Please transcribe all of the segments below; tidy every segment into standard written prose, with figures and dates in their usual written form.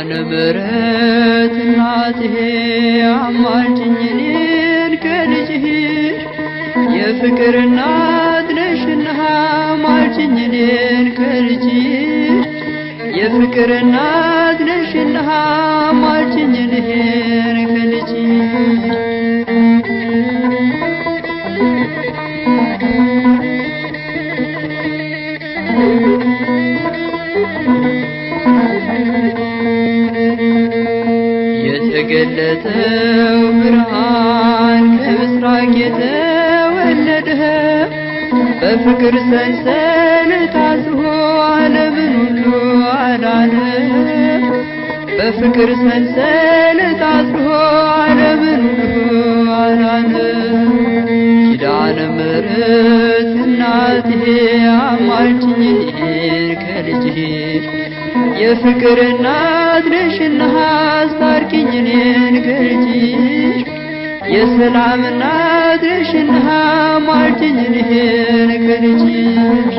ኪዳነ ምሕረት እናትሄ አማልጅኝ እኔን ከልጅሽ የፍቅር እናት ነሽና አማልጅኝ እኔን ከልጅሽ የፍቅር እናት ነሽና አማልጅኝ እኔን ከልጅሽ የተገለጠው ብርሃን ከምስራቅ የተወለደ በፍቅር ሰንሰለት አስሮ ዓለምን ሁሉ አዳነ በፍቅር ሰንሰለት አስሮ ዓለምን ሁሉ አዳነ ኪዳነ ምሕረት እናትሄ አማልጅኝ እኔን ከልጅሽ የፍቅር እናት ነሽና አስታርቂኝ እኔን ከልጅሽ የሰላም እናት ነሽና አማልጅኝ እኔን ከልጅሽ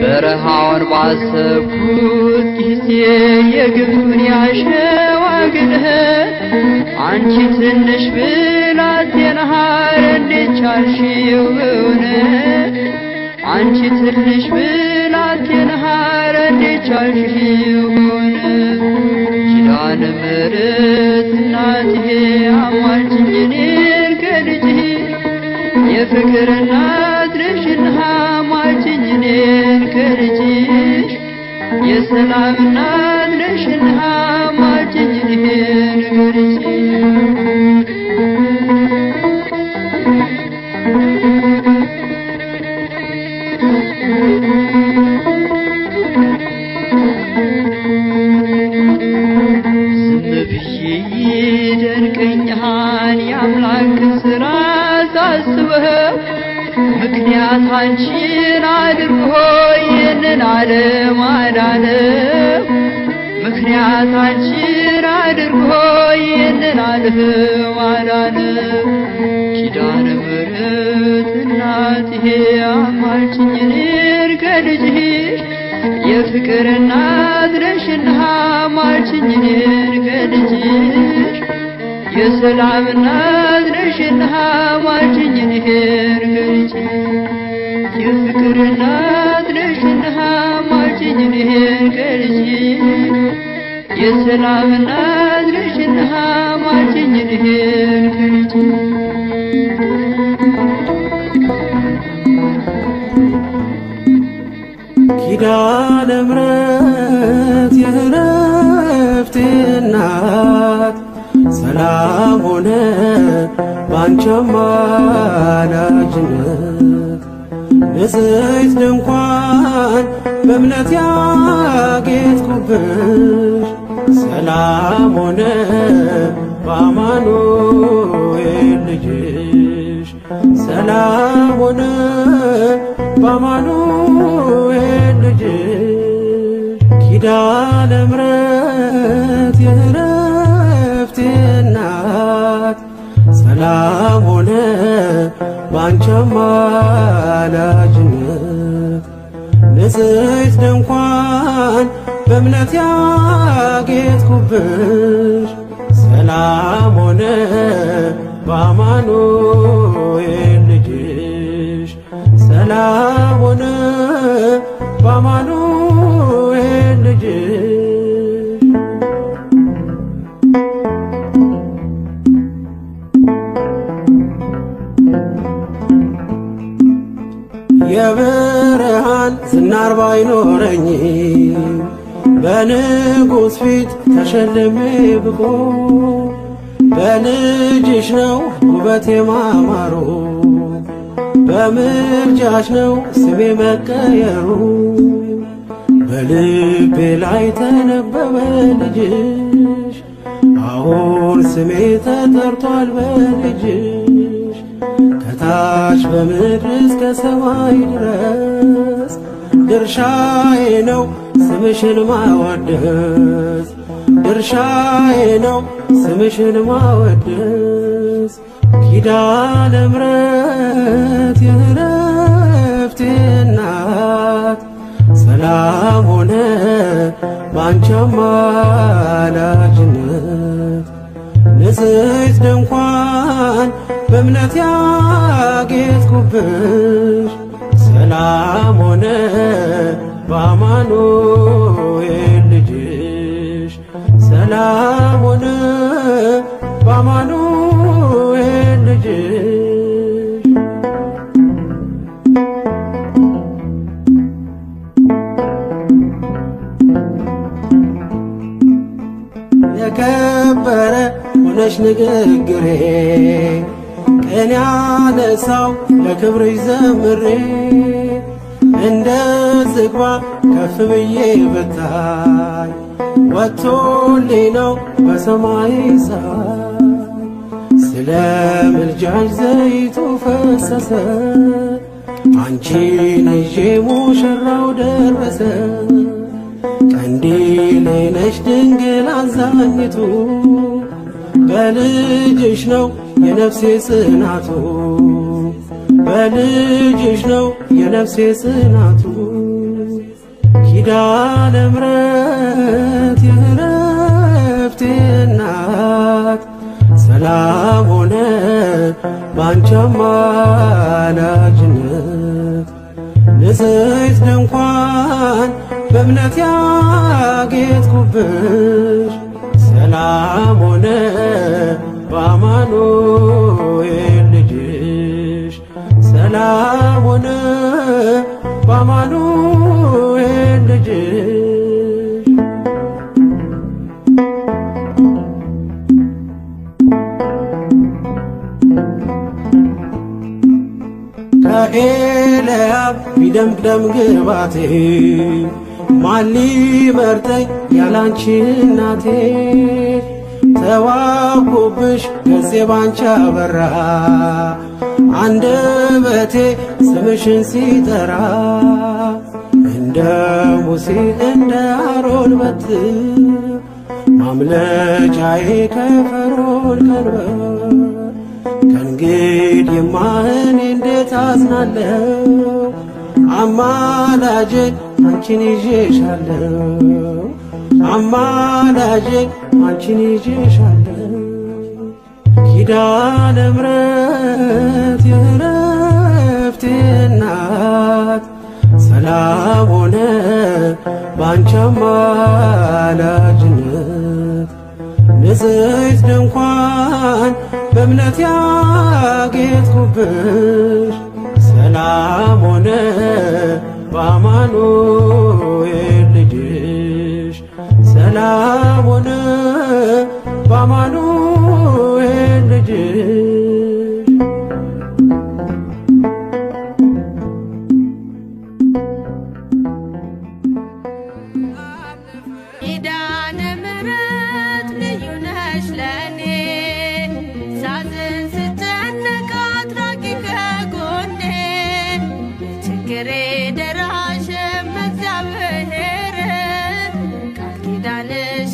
በረሃውን ባሰብኩት ጊዜ የግብፁን ያሸዋ ግልህት አንቺ ትንሽ ብላቴና እንዴት ቻልሽው በእውነት አንቺ ትንሽ ብላቴና እንዴት ቻልሽው በእውነት ኪዳነ ምሕረት እናትሄ አማልጅኝ እኔን ከልጅሽ የፍቅር እናት ነሽና አማልጅኝ እኔን ከልጅሽ የሰላም እናት ነሽና አማልጅኝ እኔን ከልጅሽ ዝም ብዬ ይደንቀኛል የአምላክን ሥራ ሳስበው ምክንያት አንቺን አድርጎ ይህንን ዓለም አዳነው ምክንያት አንቺን አድርጎ ይህንን ዓለም አዳነው ኪዳነ ምሕረት እናትሄ አማልጅኝ እኔን ከልጅሽ የፍቅር እናት ነሽና አማልጅኝ እኔን ከልጅሽ የሰላም እናት ነሽና አማልጅኝ እኔን ከልጅሽ የፍቅር እናት ነሽና አማልጅኝ እኔን ከልጅሽ የሰላም እናት ነሽና አማልጅኝ እኔን ከልጅሽ ኪዳነ ምሕረት የዕረፍቴ እናት ሰላም ሆነ ባንቺ አማላጅነት ንጽሕት ድንኳን በእምነት ያጌጥኩብሽ ሰላም ሆነ በአማኑኤል ልጅሽ ሰላም ሆነ በአማኑኤል ልጅሽ ኪዳነ ምሕረት የዕረፍቴ እናት ሰላም ሆነ ባንቺ አማላጅነት ንጽሕት ድንኳን በእምነት ያጌጥኩብሽ ሰላም ሆነ በአማኑኤል ልጅሽ ሰላም ሆነ በአማኑኤል ልጅሽ የብርሃን ዝናር ባይኖረኝ በንጉሥ ፊት ተሸልሜ ብቆ በልጅሽ ነው ውበቴ ማማሩ በምልጃሽ ነው ስሜ መቀየሩ በልቤ ላይ ተነበበ ልጅሽ አሁን ስሜ ተጠርቷል በልጅሽ ከታች በምድር እስከ ሰማይ ድረስ ድርሻዬ ነው ስምሽን ማወደስ ድርሻዬ ነው ስምሽን ማወደስ ኪዳነ ምሕረት የዕረፍቴ እናት ሰላም ሆነ ባንቺ አማላጅነት ንጽሕት ድንኳን በእምነት ያጌጥኩብሽ ሰላም ሆነ በአማኑኤል ልጅሽ ሰላም ሆነ በአማኑኤል ልጅሽ የከበረ ሆነሽ ንግግሬ ቀን ያነሳው ለክብርሽ ዘምሬ እንደ ዝግባ ከፍ ብዬ ብታይ ወጥቶልኝ ነው በሰማይ ፀሐይ ስለ ምልጃሽ ዘይቱ ፈሰሰ አንቺን ይዤ ሙሽራው ደረሰ ቀንዲሌ ነሽ ድንግል አዛኝቱ በልጅሽ ነው የነፍሴ ጽናቱ በልጅሽ ነው የነፍሴ ጽናቱ ኪዳነ ምሕረት የዕረፍቴ እናት ሰላም ሆነ ባንቺ አማላጅነት ንጽሕት ድንኳን በእምነት ያጌጥኩብሽ ሰላም ሆነ በአማኑኤል ልጅሽ ሰላም ሆነ በአማኑኤል ልጅሽ ከኤልያብ ቢደምቅ ደም ግባቴ ማን ሊመርጠኝ ያላንቺ እናቴ ተዋብኩብሽ ገጼ ባንቺ አበራ አንደበቴ ስምሽን ሲጠራ እንደ ሙሴ እንደ አሮን በትር ማምለጫዬ ከፈርዖን ቀንበር ከእንግዲህማ እኔ እንዴት አዝናለሁ አማላጄ አንቺን ይዤሻለሁ አማላጄ አንቺን ይዤሻለሁ ኪዳነ ምሕረት የዕረፍቴ እናት ሰላም ሆነ ባንቺ አማላጅነት ንጽሕት ድንኳን በእምነት ያጌጥኩብሽ ሰላም ሆነ በአማኑኤል ልጅሽ ሰላም ሆነ በአማኑኤል ልጅሽ ኪዳነ ምሕረት ልዩ ነሽ ለኔ ሳዝን ስጨነቅ አትራቂ ከጎኔ ችግሬ ደራሽ እግዚአብሔር ቃል ኪዳንሽ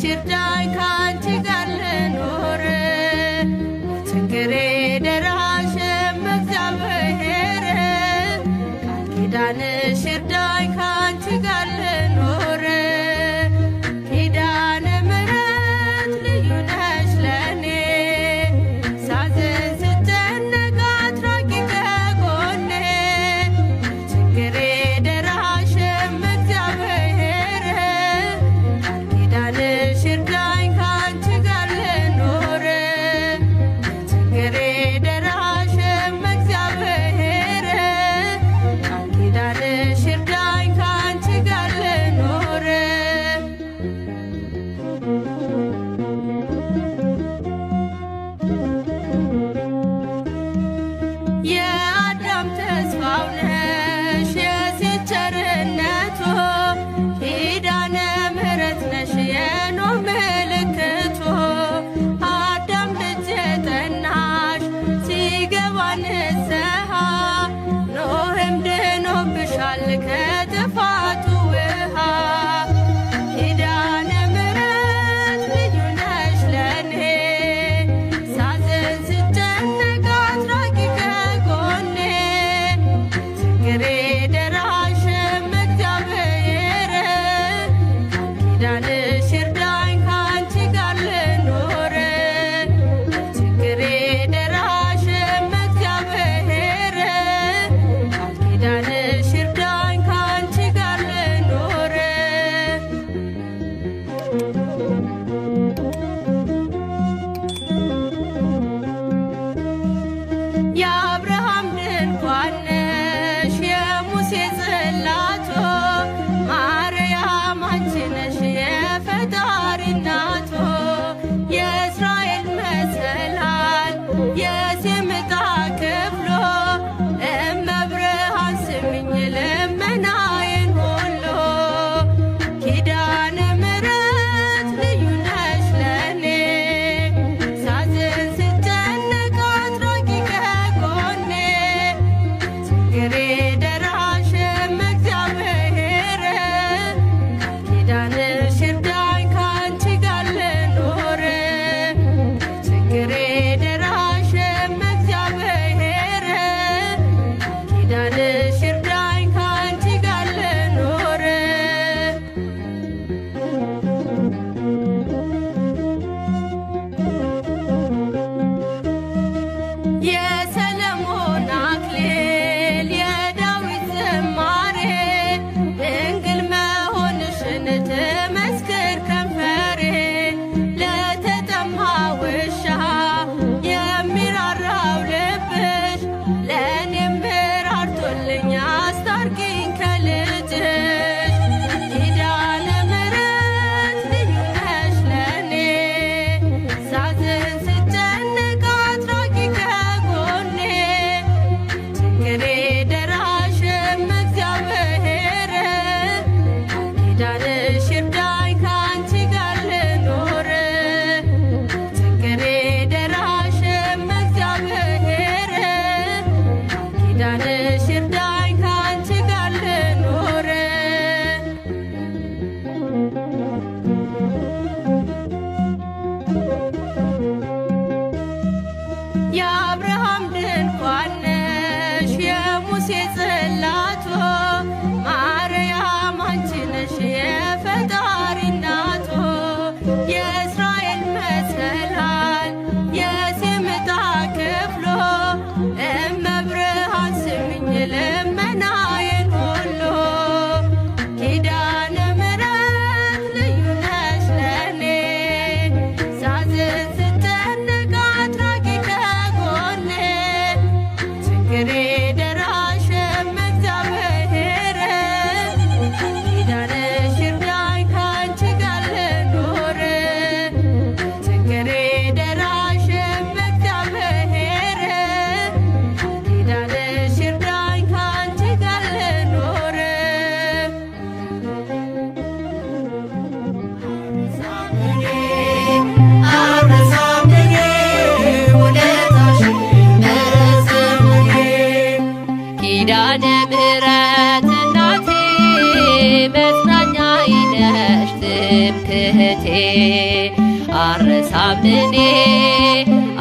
አረሳም እኔ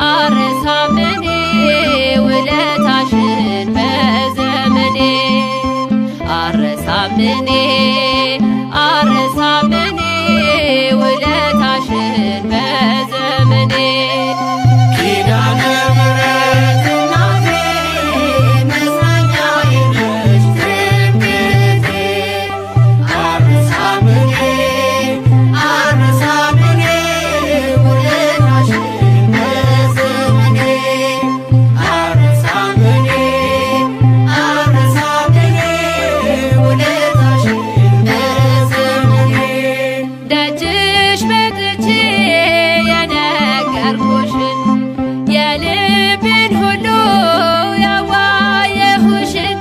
አረሳም እኔ ውለታሽን በዘመኔ አረሳም እኔ አረሳም እኔ ውለታሽን በዘመኔ ኪዳነ ምሕረት እናቴ መጽናኛዬ ነሽ ትምክህቴ አረሳም እኔ አረሳም እኔ ውለታሽን በዘመኔ አረሳም እኔ አረሳም እኔ ውለታሽን በዘመኔ ደጅሽ መጥቼ የነገርኩሽን የልቤን ሁሉ ያዋየሁሽን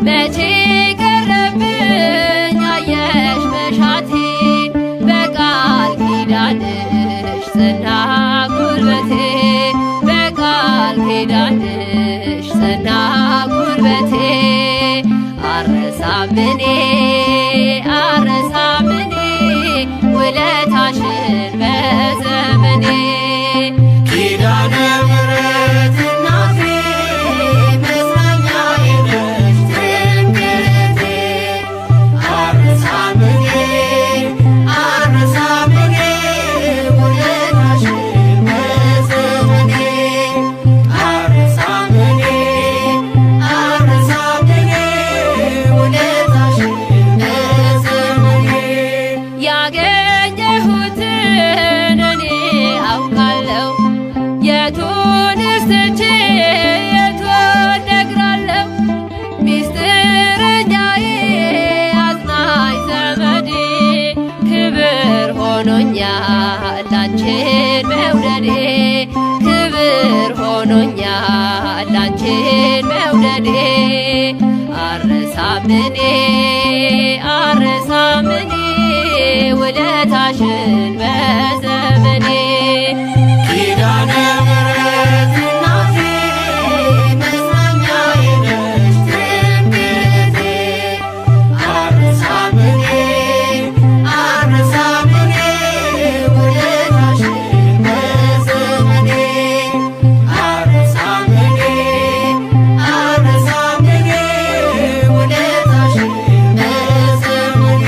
መቼ ቀረብኝ አየሽ መሻቴ በቃል ኪዳንሽ ጸና ጉልበቴ በቃል ኪዳንሽ ጸና ጉልበቴ አረሳም እኔ አረሳም እኔ ውለታሽን በዘመኔ ኪዳነ ምሕረት እናቴ መጽናኛዬ ነሽ ትምክህቴ አረሳም እኔ አረሳም እኔ ውለታሽን በዘመኔ አረሳም እኔ አረሳም እኔ ውለታሽን በዘመኔ ያገኘሁትን እኔ አውቃለሁ የቱንስ ትቼ የቱን ነግራለሁ ሚስጥረኛዬ አጽናኝ ዘመዴ ክብር ሆኖኛል አንቺን መውደዴ ክብር ሆኖኛል አንቺን መውደዴ አረሳም እኔ አረሳም እኔ ውለታሽን በዘመኔ ኪዳነ ምሕረት እናቴ መጽናኛዬ ነሽ ትምክህቴ አረሳም እኔ አረሳም እኔ ውለታሽን በዘመኔ አረሳም እኔ አረሳም እኔ ውለታሽን በዘመኔ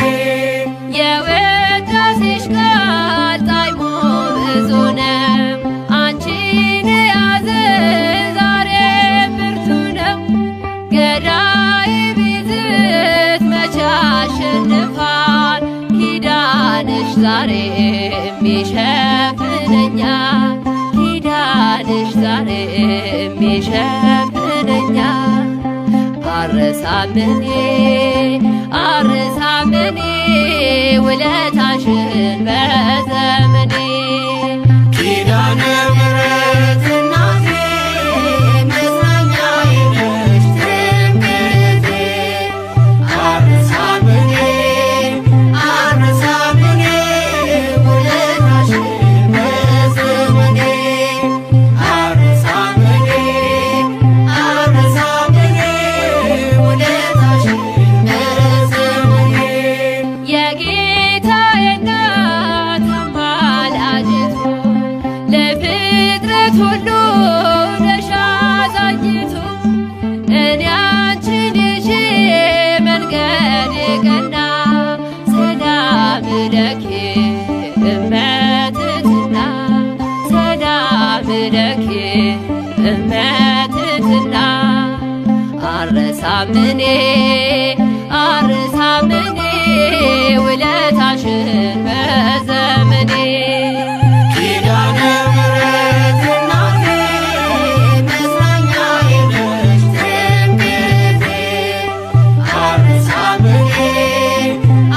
የውዳሴሽ ቃል ጣዕሙ ብዙ ነው አንቺን የያዘ ዛሬ ብርቱ ነው ገዳይ ቢዝት መቼ ያሸንፋል ኪዳንሽ ዛሬም ይሸፍነኛል ኪዳንሽ ዛሬም ይሸፍነኛል አረሳም እኔ አረሳም እኔ ውለታሽን በዘመኔ ኪዳነ ምሕረት እናቴ መጽናኛዬ ነሽ ትምክህቴ አረሳም እኔ አረሳም እኔ ውለታሽን በዘመኔ አረሳም እኔ አረሳም እኔ ውለታሽን በዘመኔ የጌታዬ እናት አማላጅቱ ለፍጥረት ሁሉ ነሽ አዛኝቱ እኔ አንቺን ይዤ መንገድ ቀና ሰላም ለኪ እመትትና ሰላም ለኪ እመትትና አረሳም እኔ አረሳም እኔ ውለታሽን በዘመኔ ኪዳነ ምሕረት እናቴ መጽናኛዬ ነሽ ትምክህቴ አረሳም እኔ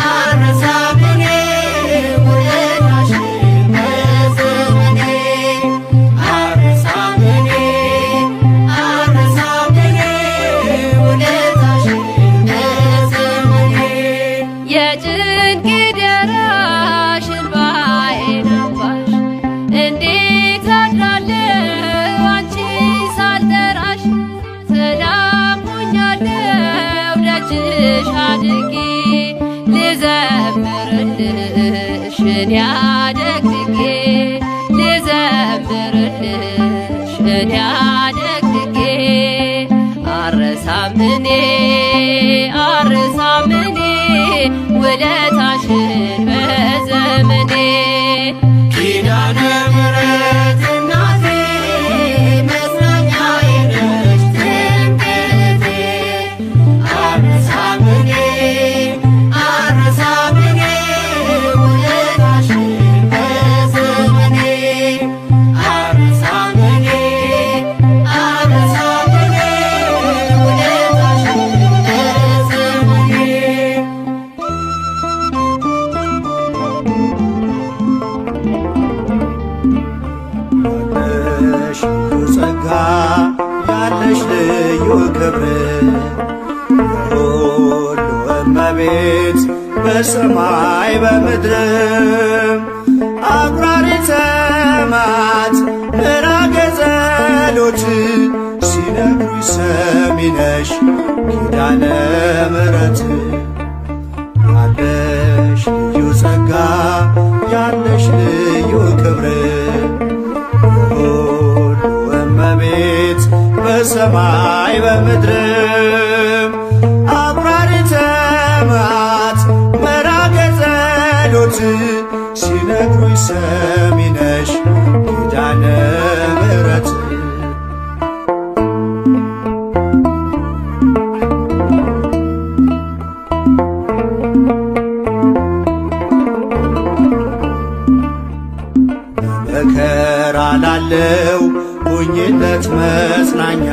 አረሳም እኔ ውለታሽን በዘመኔ አረሳም እኔ አረሳም እኔ ውለታሽን በዘመኔ የጭንቅ ደራሽ እንባዬን አባሽ እንዴት አድራለሁ አንቺን ሳልጠራሽ ሰላም ሆኛለሁ ደጅሽ አድጌ ልዘምርልሽ እኔ ታድሪያለሽ እኔ አደግድጌ አረሳምኔ አረሳምኔ ውለታሽን በዘመኔ ኪዳነ ምሕረት እናቴ መጽናኛዬ ነሽ ትምክህቴ አልረሳም እኔ ውለታሽን በዘመኔ አልረሳም እኔ ውለታሽን በዘመኔ ያለሽ ልዩ ጸጋ ያለሽ ልዩ ክብር የሁሉ እመቤት በሰማይ በምድርም አቁራሪተ መዓት ምዕራገ ጸሎት ሲነግሩኝ ሰሚ ነሽ ኪዳነ ምሕረት ያለሽ ልዩ ጸጋ ያለሽ ልዩ ክብር ሁሉ እመቤት በሰማይ በምድርም አቁራሪተ መዓት ምዕራገ ጸሎት ሲነግሩኝ ሰሚ ነሽ ኪዳነ ምሕረት መከራ ላለው ሁኝለት መጽናኛ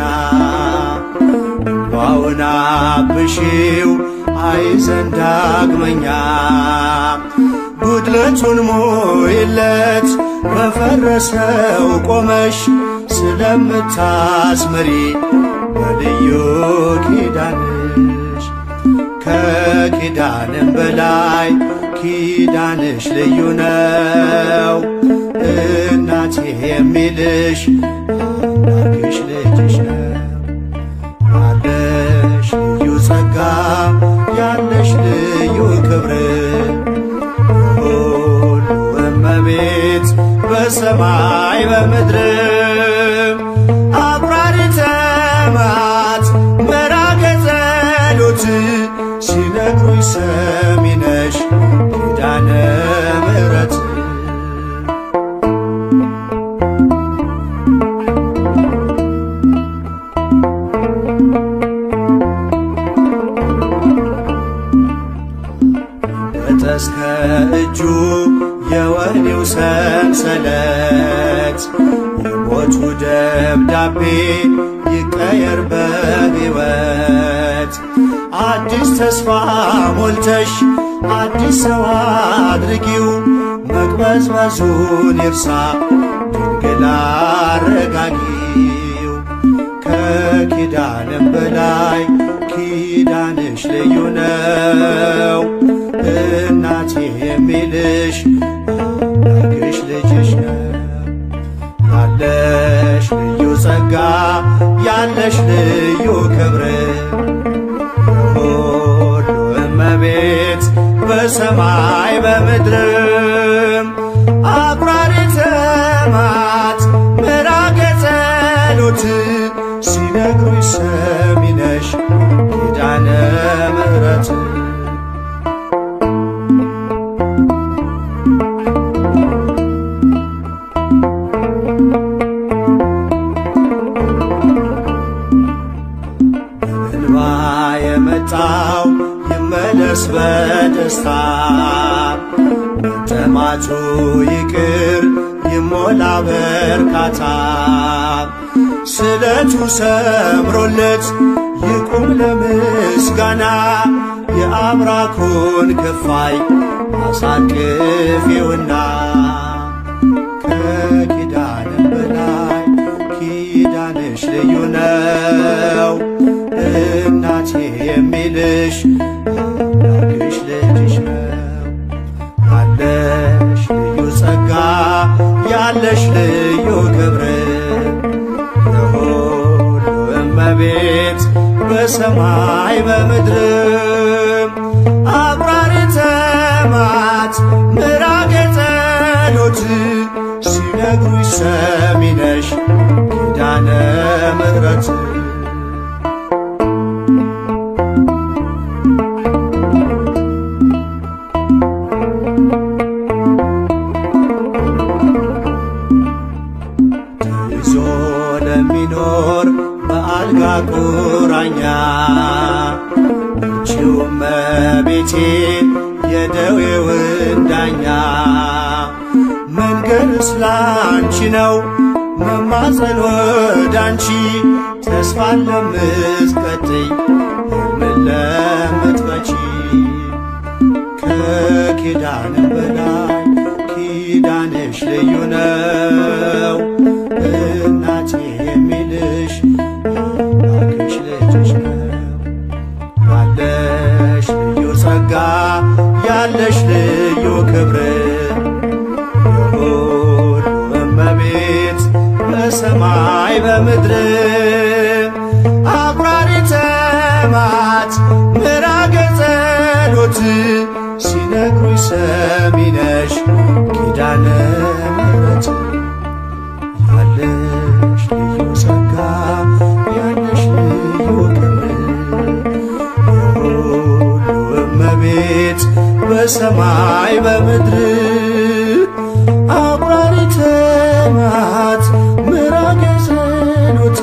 እንባውን አብሺው አይዘን ዳግመኛ ጉድለቱን ሞይለት በፈረሰው ቆመሽ ስለምታስምሪ በልዩ ኪዳንሽ ከኪዳንም በላይ ኪዳንሽ ልዩ ነው እናቴ የሚልሽ አምላክሽ ልጅሽ ነው ያለሽ ልዩ ጸጋ ያለሽ ልዩ ክብር ሁሉ እመቤት በሰማይ በምድርም አቁራሪተ መዓት ምዕራገ ጸሎት ሲነግሩኝ ሰሚ ነሽ ኪዳነ ምሕረት እስከ እጁ የወህኒው ሰንሰለት የሞቱ ደብዳቤ ይቀየር በሕይወት አዲስ ተስፋ ሞልተሽ አዲስ ሰው አድርጊው መቅበዝበዙን ይርሳ ድንግል አረጋጊው ከኪዳንም በላይ ኪዳንሽ ልዩ ነው እናቴ የሚልሽ አምላክሽ ልጅሽ ነው ያለሽ ልዩ ጸጋ ያለሽ ልዩ ክብር ሁሉ እመቤት በሰማይ በምድርም አቁራሪተ መዓት ምዕራገ ጸሎት ሲነግሩኝ ሰሚ ነሽ ኪዳነ ምሕረት እንባ የመጣው ይመለስ በደስታ መጠማቱ ይቅር ይሞላ በርካታ ስለቱ ሰምሮለት ይቁም ለምስጋና የአብራኩን ክፋይ አሳቅፊውና ከኪዳንም በላይ ኪዳንሽ ልዩ ነው እናቴ የሚልሽ አምላክሽ ልጅሽ ነው ያለሽ ልዩ ጸጋ ያለሽ ልዩ ክብር የሁሉ እመቤት በሰማይ በምድርም አቁራሪተ መዓት ምዕራገ ጸሎት ሲነ ሲነግሩሽ ሰሚ ነሽ ኪዳነ ምሕረት ተይዞ ለሚኖር በአልጋ ቁራኛ አንቺው እመቤቴ የደዌውን ዳኛ መንገድስ ላንቺ ነው መማፀን ወዳንቺ ተስፋን ለምትቀጥይ ሕልምን ለምትፈቺ ከኪዳንም በላይ ኪዳንሽ ልዩ ነው እናቴ የሚልሽ አምላክሽ ልጅሽ ነው ያለሽ ልዩ ጸጋ ያለሽ ልዩ ክብር የሁሉ እመቤት በሰማይ በምድር አቁራሪተ መዓት ምራገ ጸሎት ሲነግሩሽ ሰሚ ነሽ ኪዳነ ምሕረት ያለሽ ልዩ ጸጋ ያለሽ ልዩ ክብር የሁሉ እመቤት በሰማይ በምድር አቁራሪተ መዓት ምራገ ጸሎት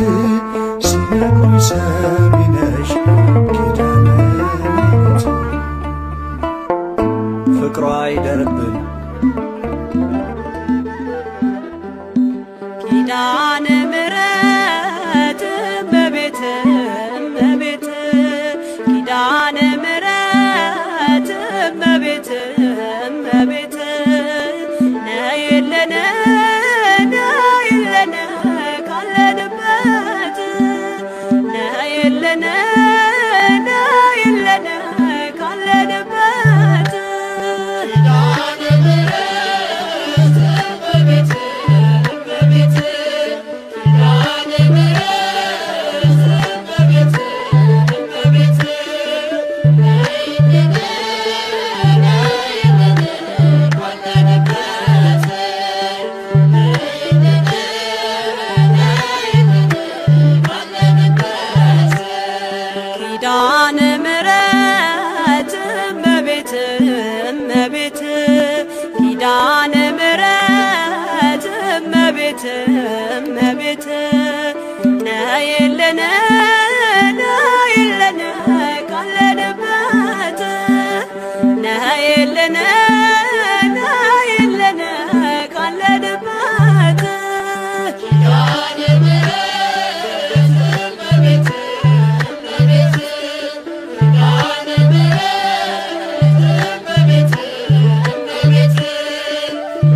ሲነግሩሽ ሰሚ ነሽ ኪዳነ ምሕረት ፍቅሯ ይደርብን ኪዳነ ምሕረት እመቤት እመቤት ኪዳነ ምሕረት እመቤት እመቤት ነይልን ነይልን ካለንበት ነይልን ነይልን ካለንበት ኪዳነ ምሕረት እመቤት እመቤት ኪዳነ ምሕረት እመቤት እመቤት ነይልን ነይልን ካለንበት ነይልን ነይልን ካለንበት ኪዳነ ምሕረት እመቤት እመቤት ኪዳነ ምሕረት እመቤት እመቤት ነይልን ነይልን ካለንበት ነይልን ነይልን ካለንበት ኪዳነ ምሕረት እመቤት እመቤት ኪዳነ ምሕረት እመቤት እመቤት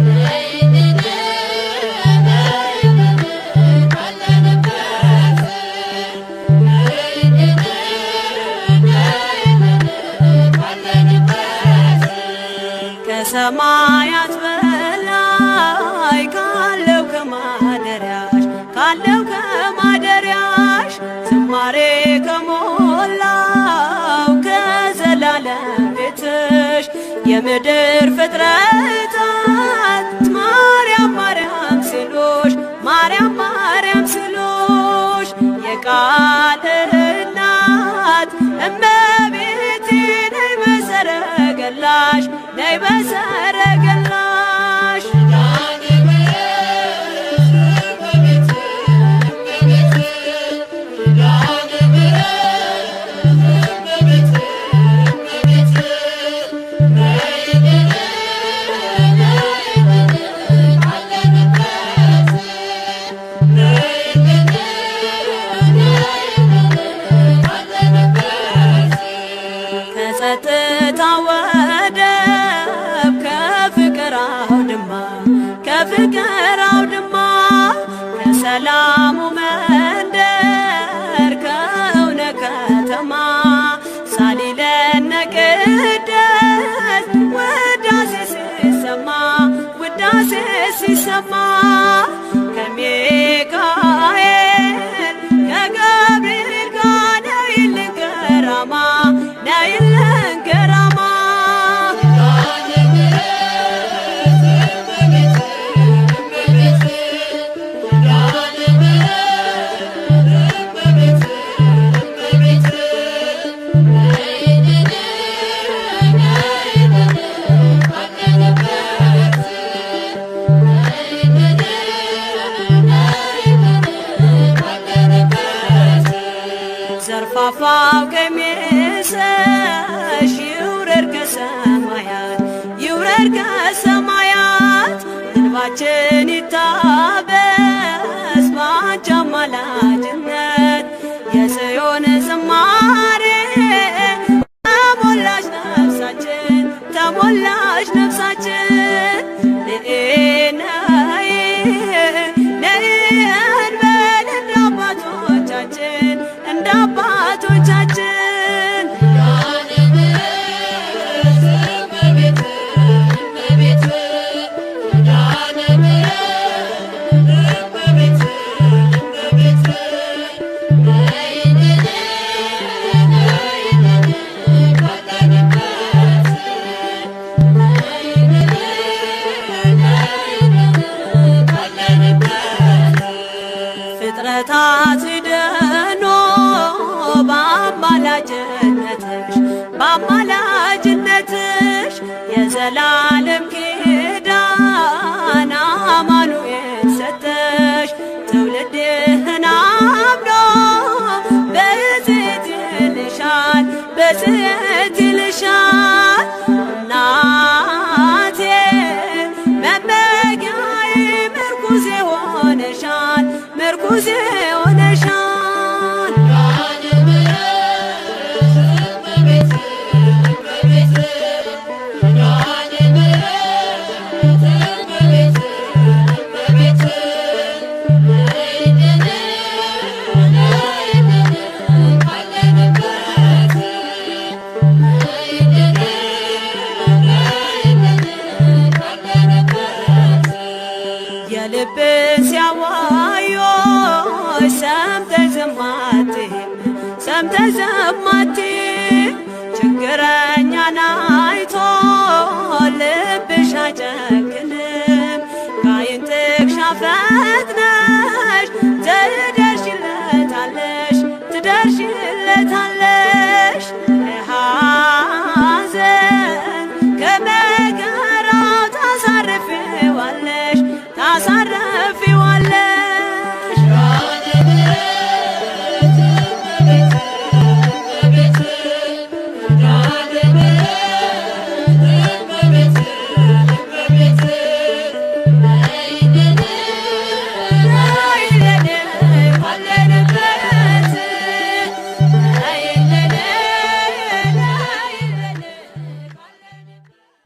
ነይልን ነይልን ካለንበት ነይልን ነይልን ካለንበት ከሰማያት በላይ ካለው ከማደሪያሽ ዝማሬ ከሞላው ከዘላለም ቤትሽ የምድር ፍጥረታት ማርያም ማርያም ሲሉሽ ማርያም ማርያም ሲሉሽ የቃል እናት እመቤቴ ነይ በሰረገላሽ ነይ በሰረገላሽ ኪዳነ ምሕረት እመቤት እመቤት ኪዳነ ምሕረት እመቤት እመቤት ነይልን ነይልን ካለንበት ነይልን ነይልን ካለንበት ከጸጥታ ወደብ ከፋፋው ቀሚስሽ ይውረድ ከሰማያት ይውረድ ከሰማያት እንባችን ይታበስ ባንቺ አማላጅነት የጽዮን ዝማሬ ተሞላሽ ነፍሳችን ተሞላሽ ነፍሳችን ነይ ነይ እንበል እንደ አባቶቻችን እንደ አባቶቻችን ፍጥረታት ድኖ በአማላጅነትሽ በአማላጅነትሽ የዘላለም ኪዳን አማኑኤል ሰጠሽ ትውልድህን አምኖ በጽት ይልሻል በጽት ይልሻል እናቴ መመጊያዬ ምርኩዜ ሆነሻል ምርኩዜ ሆነሻል የልብን ሲያዋዮሽ ሰምተሽ ዝም አትይም ሰምተሽ ዝም አትይም ችግረኛን አይቶ ልብሽ አይጨክንም ከዓይን ጥቅሻ ፈጥነሽ ትደርሺለታለሽ ትደርሺለታለሽ ሐዘን ከመከራው ታሳርፊዋለሽ ታሳርፊዋለሽ